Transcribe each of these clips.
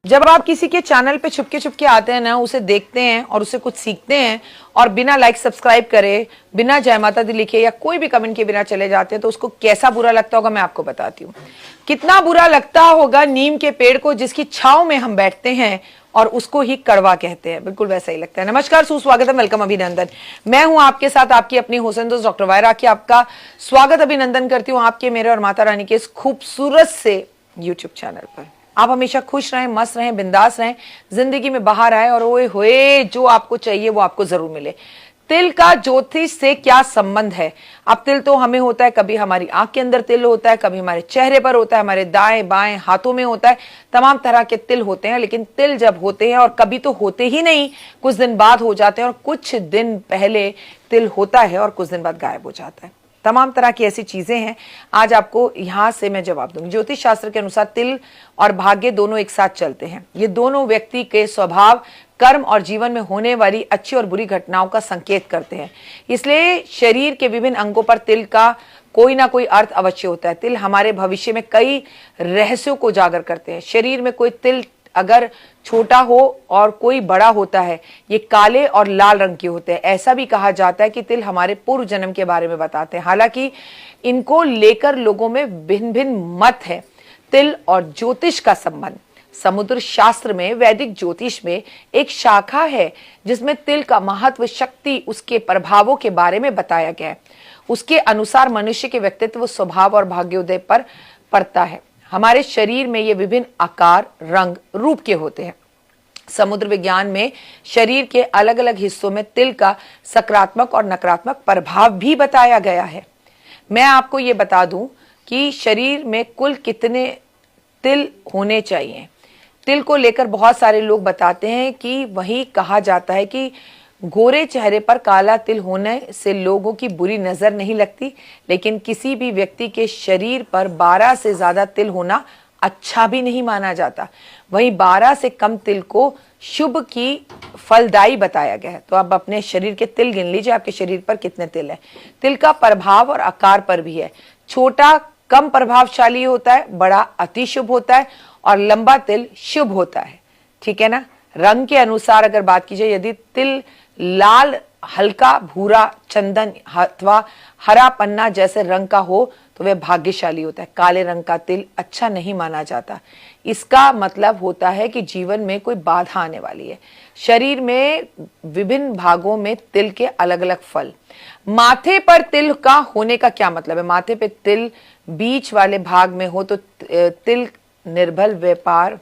जब आप किसी के चैनल पे छुपके छुपके आते हैं ना, उसे देखते हैं और उसे कुछ सीखते हैं और बिना लाइक सब्सक्राइब करे, बिना जय माता दी लिखे या कोई भी कमेंट के बिना चले जाते हैं, तो उसको कैसा बुरा लगता होगा मैं आपको बताती हूँ। कितना बुरा लगता होगा नीम के पेड़ को जिसकी छाव में हम बैठते हैं और उसको ही कड़वा कहते हैं, बिल्कुल वैसा ही लगता है। नमस्कार, सुस्वागत है, वेलकम, अभिनंदन। मैं हूं आपके साथ आपकी अपनी हुसैन दोस्त डॉक्टर वायरा की आपका स्वागत अभिनंदन करती हूँ आपके, मेरे और माता रानी के इस खूबसूरत से यूट्यूब चैनल पर। आप हमेशा खुश रहें, मस्त रहें, बिंदास रहें, जिंदगी में बाहर आए और ओए होए जो आपको चाहिए वो आपको जरूर मिले। तिल का ज्योतिष से क्या संबंध है? अब तिल तो हमें होता है, कभी हमारी आंख के अंदर तिल होता है, कभी हमारे चेहरे पर होता है, हमारे दाएं बाएं हाथों में होता है, तमाम तरह के तिल होते हैं। लेकिन तिल जब होते हैं, और कभी तो होते ही नहीं, कुछ दिन बाद हो जाते हैं, और कुछ दिन पहले तिल होता है और कुछ दिन बाद गायब हो जाता है। तमाम तरह की ऐसी चीजें हैं, आज आपको यहां से मैं जवाब दूंगी। ज्योतिष शास्त्र के अनुसार तिल और भाग्य दोनों एक साथ चलते हैं। ये दोनों व्यक्ति के स्वभाव, कर्म और जीवन में होने वाली अच्छी और बुरी घटनाओं का संकेत करते हैं। इसलिए शरीर के विभिन्न अंगों पर तिल का कोई ना कोई अर्थ अवश्य होता है। तिल हमारे भविष्य में कई रहस्यों को उजागर करते हैं। शरीर में कोई तिल अगर छोटा हो और कोई बड़ा होता है, ये काले और लाल रंग के होते हैं। ऐसा भी कहा जाता है कि तिल हमारे पूर्व जन्म के बारे में बताते हैं। हालांकि इनको लेकर लोगों में भिन्न भिन्न मत है। तिल और ज्योतिष का संबंध समुद्र शास्त्र में, वैदिक ज्योतिष में एक शाखा है जिसमें तिल का महत्व, शक्ति, उसके प्रभावों के बारे में बताया गया है। उसके अनुसार मनुष्य के व्यक्तित्व, स्वभाव और भाग्योदय पर पड़ता है। हमारे शरीर में ये विभिन्न आकार, रंग, रूप के होते हैं। समुद्र विज्ञान में शरीर के अलग अलग हिस्सों में तिल का सकारात्मक और नकारात्मक प्रभाव भी बताया गया है। मैं आपको ये बता दूं कि शरीर में कुल कितने तिल होने चाहिए। तिल को लेकर बहुत सारे लोग बताते हैं कि वही कहा जाता है कि गोरे चेहरे पर काला तिल होने से लोगों की बुरी नजर नहीं लगती, लेकिन किसी भी व्यक्ति के शरीर पर 12 से ज्यादा तिल होना अच्छा भी नहीं माना जाता। वहीं 12 से कम तिल को शुभ की फलदायी बताया गया है। तो आप अपने शरीर के तिल गिन लीजिए, आपके शरीर पर कितने तिल है। तिल का प्रभाव और आकार पर भी है। छोटा कम प्रभावशाली होता है, बड़ा अति शुभ होता है और लंबा तिल शुभ होता है। ठीक है ना। रंग के अनुसार अगर बात कीजिए, यदि तिल लाल, हल्का भूरा, चंदन अथवा हरा पन्ना जैसे रंग का हो तो वह भाग्यशाली होता है। काले रंग का तिल अच्छा नहीं माना जाता। इसका मतलब होता है कि जीवन में कोई बाधा आने वाली है। शरीर में विभिन्न भागों में तिल के अलग अलग फल। माथे पर तिल का होने का क्या मतलब है? माथे पे तिल बीच वाले भाग में हो तो तिल निर्बल, व्यापार,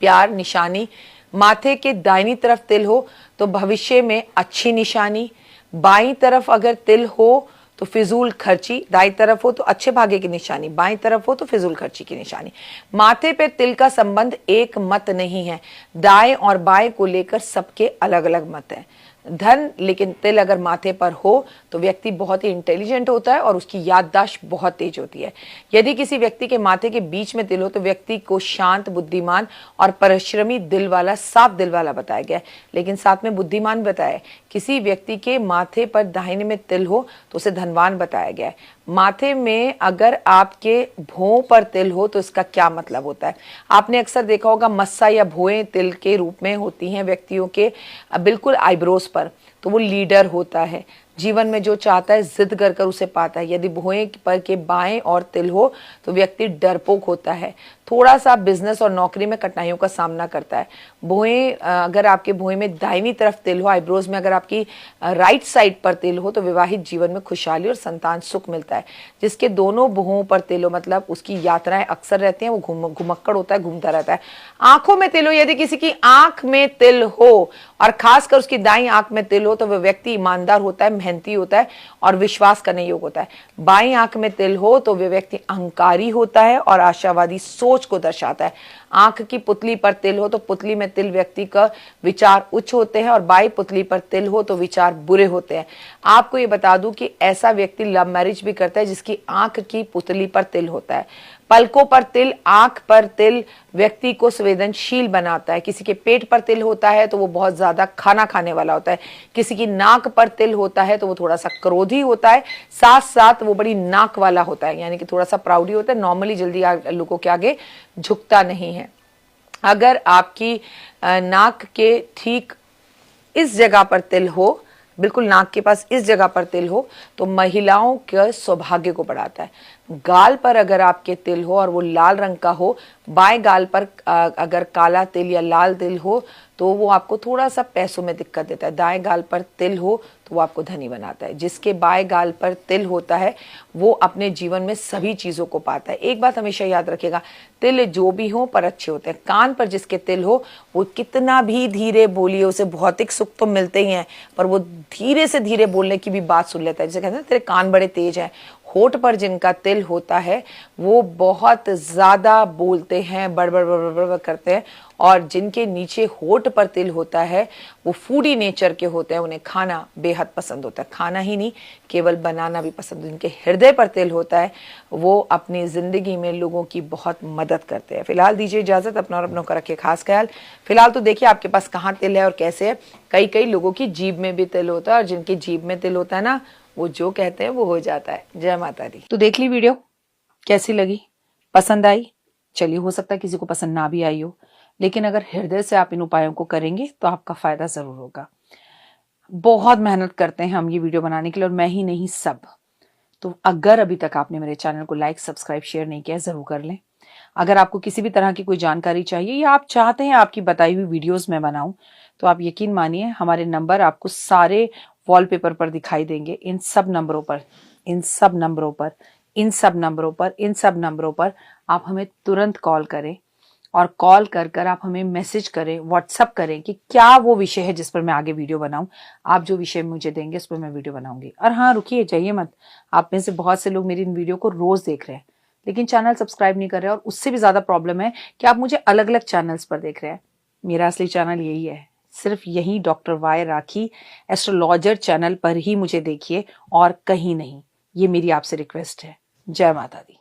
प्यार, निशानी। माथे के दाहिनी तरफ तिल हो तो भविष्य में अच्छी निशानी। बाईं तरफ अगर तिल हो तो फिजूल खर्ची। दाईं तरफ हो तो अच्छे भाग्य की निशानी, बाईं तरफ हो तो फिजूल खर्ची की निशानी। माथे पे तिल का संबंध एक मत नहीं है। दाएं और बाएं को लेकर सबके अलग अलग मत है। धन, लेकिन तिल अगर माथे पर हो तो व्यक्ति बहुत ही इंटेलिजेंट होता है और उसकी याददाश्त बहुत तेज होती है। यदि किसी व्यक्ति के माथे के बीच में तिल हो तो व्यक्ति को शांत, बुद्धिमान और परिश्रमी दिल वाला, साफ दिल वाला बताया गया है, लेकिन साथ में बुद्धिमान बताया है। किसी व्यक्ति के माथे पर दाहिने में तिल हो तो उसे धनवान बताया गया है। माथे में अगर आपके भौं पर तिल हो तो इसका क्या मतलब होता है? आपने अक्सर देखा होगा मस्सा या भौएं तिल के रूप में होती हैं व्यक्तियों के बिल्कुल आईब्रोज पर, तो वो लीडर होता है। जीवन में जो चाहता है जिद कर कर उसे पाता है। यदि भुएं पर के बाएं और तिल हो तो व्यक्ति डरपोक होता है, थोड़ा सा बिजनेस और नौकरी में कठिनाइयों का सामना करता है। भुएं अगर आपके भुएं में दाहिनी तरफ तिल हो, आईब्रोज में अगर आपकी राइट साइड पर तिल हो तो विवाहित जीवन में खुशहाली और संतान सुख मिलता है। जिसके दोनों भुओं पर तिल हो मतलब उसकी यात्राएं अक्सर रहती हैं, वो घुमक्कड़ होता है, घूमता रहता है। आंखों में तिल हो, यदि किसी की आंख में तिल हो और खासकर उसकी दाईं आंख में तिल हो तो वह व्यक्ति ईमानदार होता है, मेहनती होता है और विश्वास करने योग्य होता है। बाईं आंख में तिल हो तो वह व्यक्ति अहंकारी होता है और आशावादी सोच को दर्शाता है। आंख की पुतली पर तिल हो तो पुतली में तिल व्यक्ति का विचार उच्च होते हैं और बाई पुतली पर तिल हो तो विचार बुरे होते हैं। आपको ये बता दूं कि ऐसा व्यक्ति लव मैरिज भी करता है जिसकी आंख की पुतली पर तिल होता है। पलकों पर तिल, आंख पर तिल व्यक्ति को संवेदनशील बनाता है। किसी के पेट पर तिल होता है तो वो बहुत ज्यादा खाना खाने वाला होता है। किसी की नाक पर तिल होता है तो वो थोड़ा सा क्रोधी होता है, साथ साथ वो बड़ी नाक वाला होता है, यानी कि थोड़ा सा प्राउडी होता है, नॉर्मली जल्दी लोगों के आगे झुकता नहीं है। अगर आपकी नाक के ठीक इस जगह पर तिल हो, बिल्कुल नाक के पास इस जगह पर तिल हो, तो महिलाओं के सौभाग्य को बढ़ाता है। गाल पर अगर आपके तिल हो और वो लाल रंग का हो, बाएं गाल पर अगर काला तिल या लाल तिल हो तो वो आपको थोड़ा सा पैसों में दिक्कत देता है। दाएं गाल पर तिल हो तो वो आपको धनी बनाता है। जिसके बाएं गाल पर तिल होता है वो अपने जीवन में सभी चीजों को पाता है। एक बात हमेशा याद रखिएगा, तिल जो भी हो पर अच्छे होते हैं। कान पर जिसके तिल हो वो कितना भी धीरे बोलिए, उसे भौतिक सुख तो मिलते ही हैं, पर वो धीरे से धीरे बोलने की भी बात सुन लेता है। जैसे कहते हैं तेरे कान बड़े तेज हैं। होठ पर जिनका तिल होता है वो बहुत ज्यादा बोलते हैं, बड़बड़ बड़बड़ करते हैं, और जिनके नीचे होठ पर तिल होता है वो फूडी नेचर के होते हैं। उन्हें खाना बेहद पसंद होता है, खाना ही नहीं केवल बनाना भी पसंद। जिनके हृदय पर तिल होता है वो अपनी जिंदगी में लोगों की बहुत मदद करते हैं। फिलहाल दीजिए इजाजत, अपना और अपनों का रखिए खास ख्याल। फिलहाल तो देखिए आपके पास कहाँ तिल है और कैसे है। कई कई लोगों की जीभ में भी तिल होता है, और जिनकी जीभ में तिल होता है ना, वो जो कहते हैं वो हो जाता है। जय माता दी। तो देख ली वीडियो, कैसी लगी, पसंद आई? चलिए, हो सकता है किसी को पसंद ना भी आई हो, लेकिन अगर हृदय से आप इन उपायों को करेंगे तो आपका फायदा जरूर होगा। बहुत मेहनत करते हैं हम ये वीडियो बनाने के लिए, और मैं ही नहीं सब। तो अगर अभी तक आपने मेरे चैनल को लाइक, सब्सक्राइब, शेयर नहीं किया, जरूर कर लें। अगर आपको किसी भी तरह की कोई जानकारी चाहिए या आप चाहते हैं आपकी बताई हुई वीडियोस मैं बनाऊं, तो आप यकीन मानिए हमारे नंबर आपको सारे वॉलपेपर पर दिखाई देंगे। इन सब नंबरों पर, इन सब नंबरों पर, इन सब नंबरों पर, इन सब नंबरों पर आप हमें तुरंत कॉल करें, और कॉल कर कर आप हमें मैसेज करें, व्हाट्सअप करें कि क्या वो विषय है जिस पर मैं आगे वीडियो बनाऊं। आप जो विषय मुझे देंगे उस पर मैं वीडियो बनाऊंगी। और हाँ, रुकिए, जाइए मत। आप में से बहुत से लोग मेरी इन वीडियो को रोज देख रहे हैं लेकिन चैनल सब्सक्राइब नहीं कर रहे, और उससे भी ज्यादा प्रॉब्लम है कि आप मुझे अलग अलग चैनल्स पर देख रहे हैं। मेरा असली चैनल यही है, सिर्फ यही डॉक्टर वाई राखी एस्ट्रोलॉजर चैनल पर ही मुझे देखिए और कहीं नहीं। ये मेरी आपसे रिक्वेस्ट है। जय माता दी।